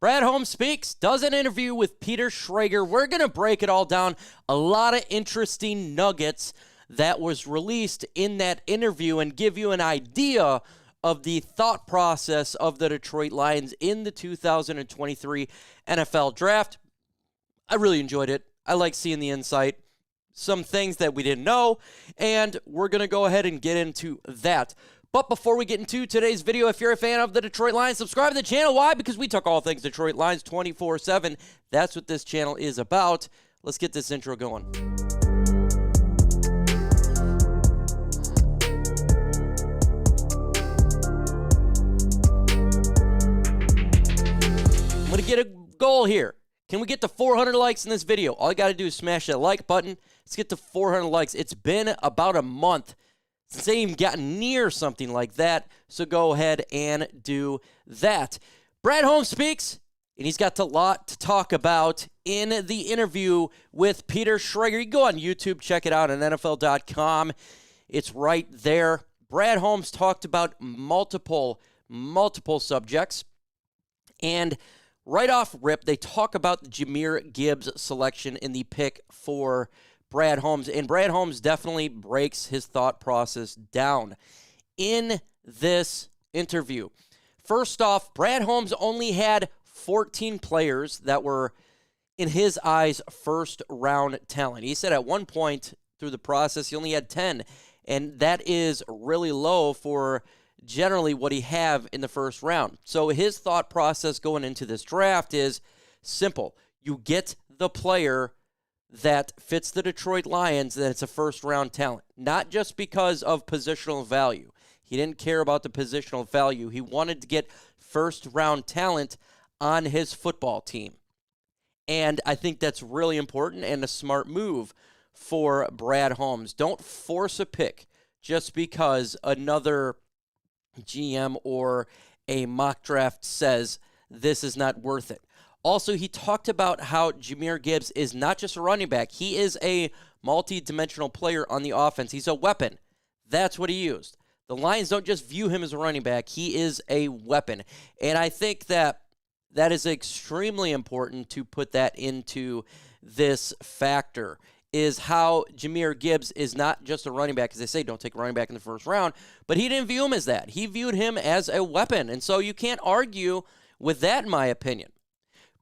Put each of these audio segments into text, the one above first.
Brad Holmes speaks, does an interview with Peter Shrager. We're going to break it all down. A lot of interesting nuggets that was released in that interview and give you an idea of the thought process of the Detroit Lions in the 2023 NFL Draft. I really enjoyed it. I like seeing the insight, some things that we didn't know, and we're going to go ahead and get into that. But before we get into today's video, if you're a fan of the Detroit Lions, subscribe to the channel. Why? Because we talk all things Detroit Lions 24/7. That's what this channel is about. Let's get this intro going. I'm going to get a goal here. Can we get to 400 likes in this video? All you got to do is smash that like button. Let's get to 400 likes. It's been about a month since they even gotten near something like that, so go ahead and do that. Brad Holmes speaks, and he's got a lot to talk about in the interview with Peter Shrager. You can go on YouTube, check it out on NFL.com. It's right there. Brad Holmes talked about multiple subjects, and right off rip, they talk about the Jahmyr Gibbs selection in the pick for Brad Holmes, and Brad Holmes definitely breaks his thought process down in this interview. First off, Brad Holmes only had 14 players that were, in his eyes, first-round talent. He said at one point through the process he only had 10, and that is really low for generally what he have in the first round. So his thought process going into this draft is simple. You get the player that fits the Detroit Lions, then it's a first-round talent. Not just because of positional value. He didn't care about the positional value. He wanted to get first-round talent on his football team. And I think that's really important and a smart move for Brad Holmes. Don't force a pick just because another GM or a mock draft says this is not worth it. Also, he talked about how Jahmyr Gibbs is not just a running back. He is a multi-dimensional player on the offense. He's a weapon. That's what he used. The Lions don't just view him as a running back. He is a weapon. And I think that is extremely important to put that into this factor, is how Jahmyr Gibbs is not just a running back, as they say, don't take a running back in the first round, but he didn't view him as that. He viewed him as a weapon. And so you can't argue with that, in my opinion.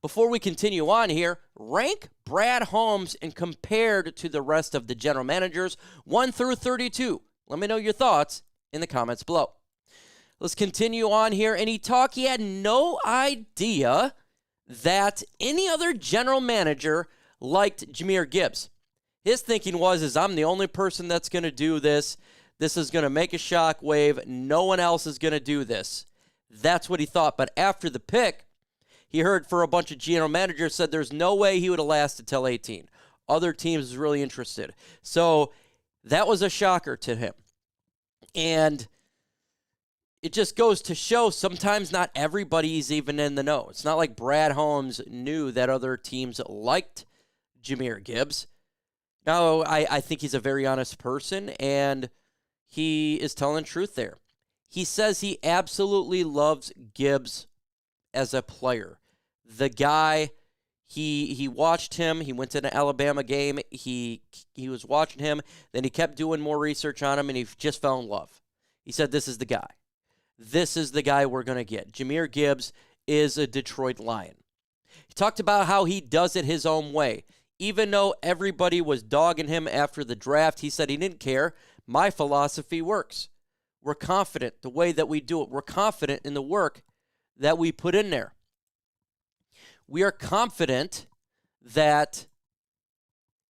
Before we continue on here, rank Brad Holmes and compared to the rest of the general managers, 1 through 32. Let me know your thoughts in the comments below. Let's continue on here. And he had no idea that any other general manager liked Jahmyr Gibbs. His thinking was, I'm the only person that's going to do this. This is going to make a shockwave. No one else is going to do this. That's what he thought. But after the pick, he heard for a bunch of general managers said there's no way he would have lasted till 18. Other teams was really interested. So that was a shocker to him. And it just goes to show sometimes not everybody's even in the know. It's not like Brad Holmes knew that other teams liked Jahmyr Gibbs. No, I think he's a very honest person, and he is telling the truth there. He says he absolutely loves Gibbs as a player. The guy, he watched him. He went to an Alabama game. He was watching him. Then he kept doing more research on him, and he just fell in love. He said, this is the guy. This is the guy we're going to get. Jahmyr Gibbs is a Detroit Lion. He talked about how he does it his own way. Even though everybody was dogging him after the draft, he said he didn't care. My philosophy works. We're confident the way that we do it. We're confident in the work that we put in there. We are confident that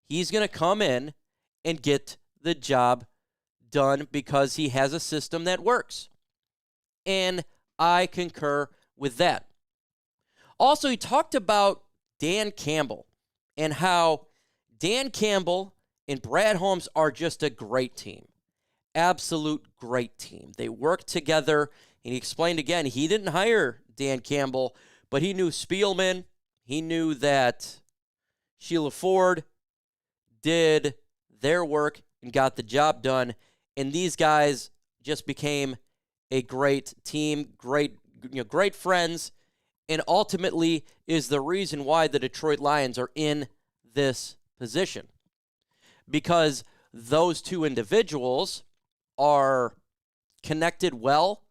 he's going to come in and get the job done because he has a system that works. And I concur with that. Also, he talked about Dan Campbell and how Dan Campbell and Brad Holmes are just a great team. Absolute great team. They work together. And he explained again, he didn't hire Dan Campbell, but he knew Spielman. He knew that Sheila Ford did their work and got the job done. And these guys just became a great team, great friends, and ultimately is the reason why the Detroit Lions are in this position. Because those two individuals are connected well,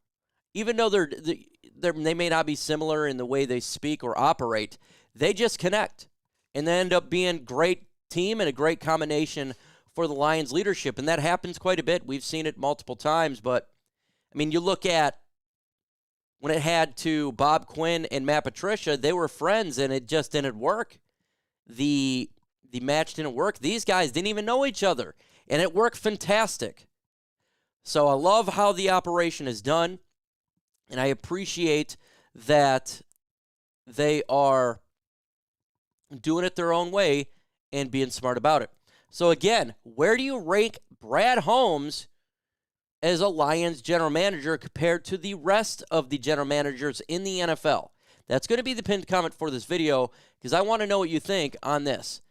even though they may not be similar in the way they speak or operate, they just connect. And they end up being a great team and a great combination for the Lions leadership. And that happens quite a bit. We've seen it multiple times. But, I mean, you look at when it had to Bob Quinn and Matt Patricia, they were friends and it just didn't work. The match didn't work. These guys didn't even know each other. And it worked fantastic. So I love how the operation is done. And I appreciate that they are doing it their own way and being smart about it. So again, where do you rank Brad Holmes as a Lions general manager compared to the rest of the general managers in the NFL? That's going to be the pinned comment for this video because I want to know what you think on this.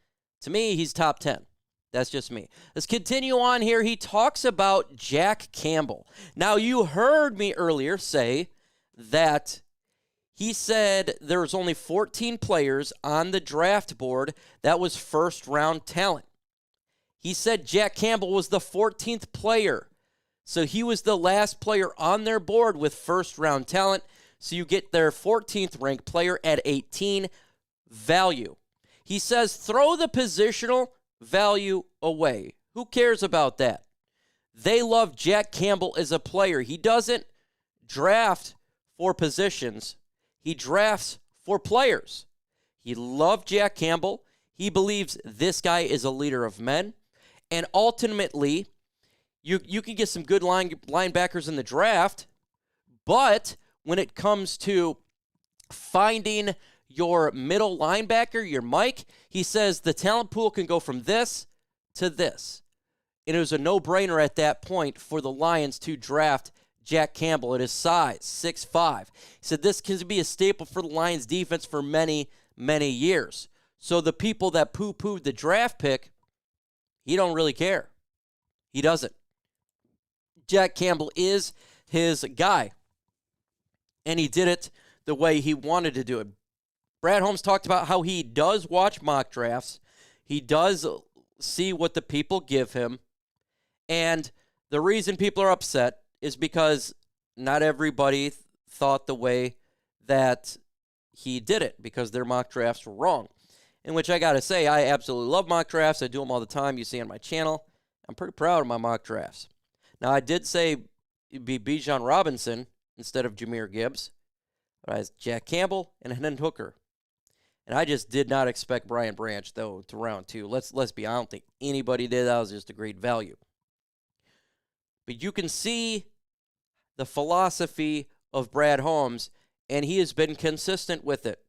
To me, he's top 10. That's just me. Let's continue on here. He talks about Jack Campbell. Now, you heard me earlier say that he said there was only 14 players on the draft board that was first-round talent. He said Jack Campbell was the 14th player. So he was the last player on their board with first-round talent. So you get their 14th ranked player at 18 value. He says throw the positional value away. Who cares about that? They love Jack Campbell as a player. He doesn't draft for positions. He drafts for players. He loved Jack Campbell. He believes this guy is a leader of men. And ultimately, you can get some good linebackers in the draft, but when it comes to finding your middle linebacker, your Mike, he says the talent pool can go from this to this. And it was a no-brainer at that point for the Lions to draft Jack Campbell at his size, 6'5". He said this can be a staple for the Lions defense for many, many years. So the people that poo-pooed the draft pick, he don't really care. He doesn't. Jack Campbell is his guy. And he did it the way he wanted to do it. Brad Holmes talked about how he does watch mock drafts. He does see what the people give him. And the reason people are upset is because not everybody thought the way that he did it because their mock drafts were wrong. In which I got to say, I absolutely love mock drafts. I do them all the time. You see on my channel. I'm pretty proud of my mock drafts. Now, I did say it'd be Bijan Robinson instead of Jahmyr Gibbs. But I was Jack Campbell and Hendon Hooker. And I just did not expect Brian Branch, though, to round two. Let's be honest. I don't think anybody did. That was just a great value. But you can see the philosophy of Brad Holmes, and he has been consistent with it.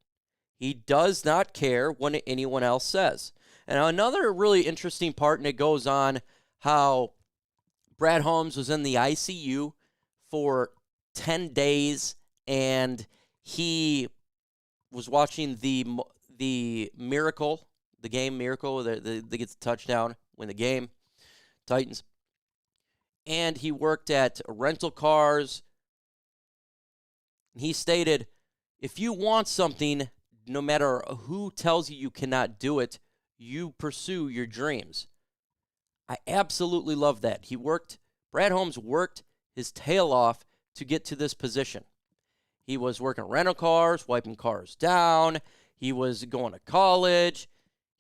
He does not care what anyone else says. And another really interesting part, and it goes on how Brad Holmes was in the ICU for 10 days, and he was watching the Miracle, the game Miracle, they get the touchdown, win the game, Titans. And he worked at rental cars. He stated, if you want something, no matter who tells you cannot do it, you pursue your dreams. I absolutely love that. Brad Holmes worked his tail off to get to this position. He was working rental cars, wiping cars down. He was going to college.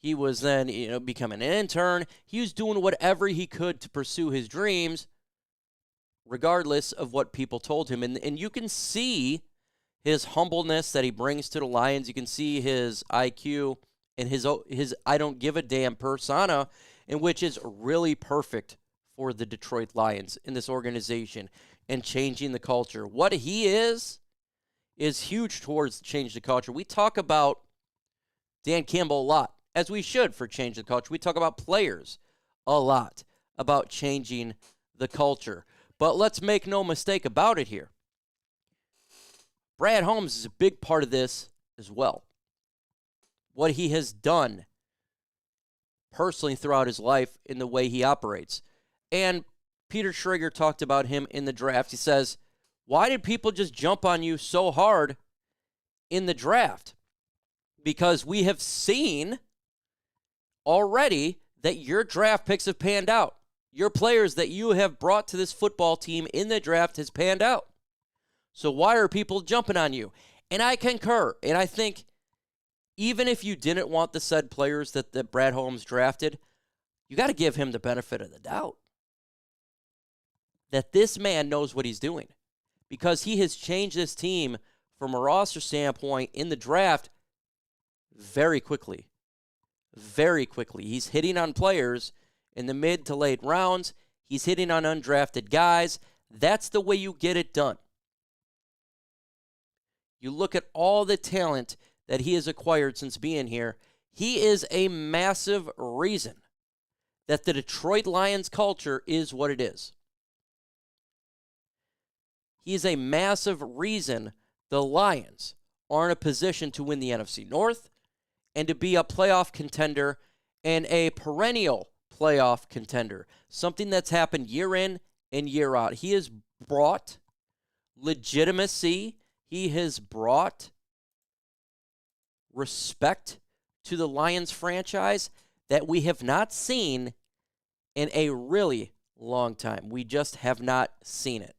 He was then, becoming an intern. He was doing whatever he could to pursue his dreams, regardless of what people told him. And you can see his humbleness that he brings to the Lions. You can see his IQ and his I don't give a damn persona, in which is really perfect for the Detroit Lions in this organization and changing the culture. What he is huge towards change the culture. We talk about Dan Campbell a lot, as we should for change the culture. We talk about players a lot about changing the culture. But let's make no mistake about it here. Brad Holmes is a big part of this as well. What he has done personally throughout his life in the way he operates. And Peter Shrager talked about him in the draft. He says, why did people just jump on you so hard in the draft, because we have seen already that your draft picks have panned out. Your players that you have brought to this football team in the draft has panned out. So why are people jumping on you? And I concur. And I think even if you didn't want the said players that Brad Holmes drafted, you got to give him the benefit of the doubt that this man knows what he's doing, because he has changed this team from a roster standpoint in the draft very quickly. Very quickly. He's hitting on players in the mid to late rounds. He's hitting on undrafted guys. That's the way you get it done. You look at all the talent that he has acquired since being here. He is a massive reason that the Detroit Lions culture is what it is. He is a massive reason the Lions are in a position to win the NFC North and to be a playoff contender and a perennial playoff contender, something that's happened year in and year out. He has brought legitimacy. He has brought respect to the Lions franchise that we have not seen in a really long time. We just have not seen it.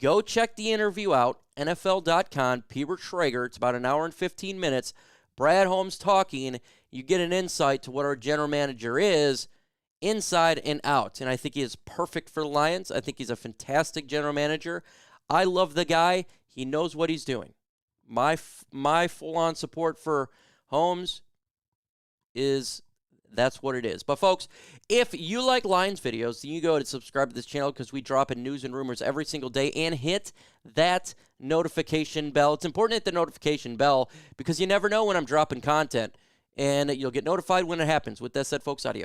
Go check the interview out, NFL.com, Peter Shrager. It's about an hour and 15 minutes. Brad Holmes talking. You get an insight to what our general manager is inside and out. And I think he is perfect for the Lions. I think he's a fantastic general manager. I love the guy. He knows what he's doing. My full-on support for Holmes is that's what it is. But, folks, if you like Lions videos, then you go and subscribe to this channel, because we drop in news and rumors every single day, and hit that notification bell. It's important to hit the notification bell because you never know when I'm dropping content, and you'll get notified when it happens. With that said, folks, audio.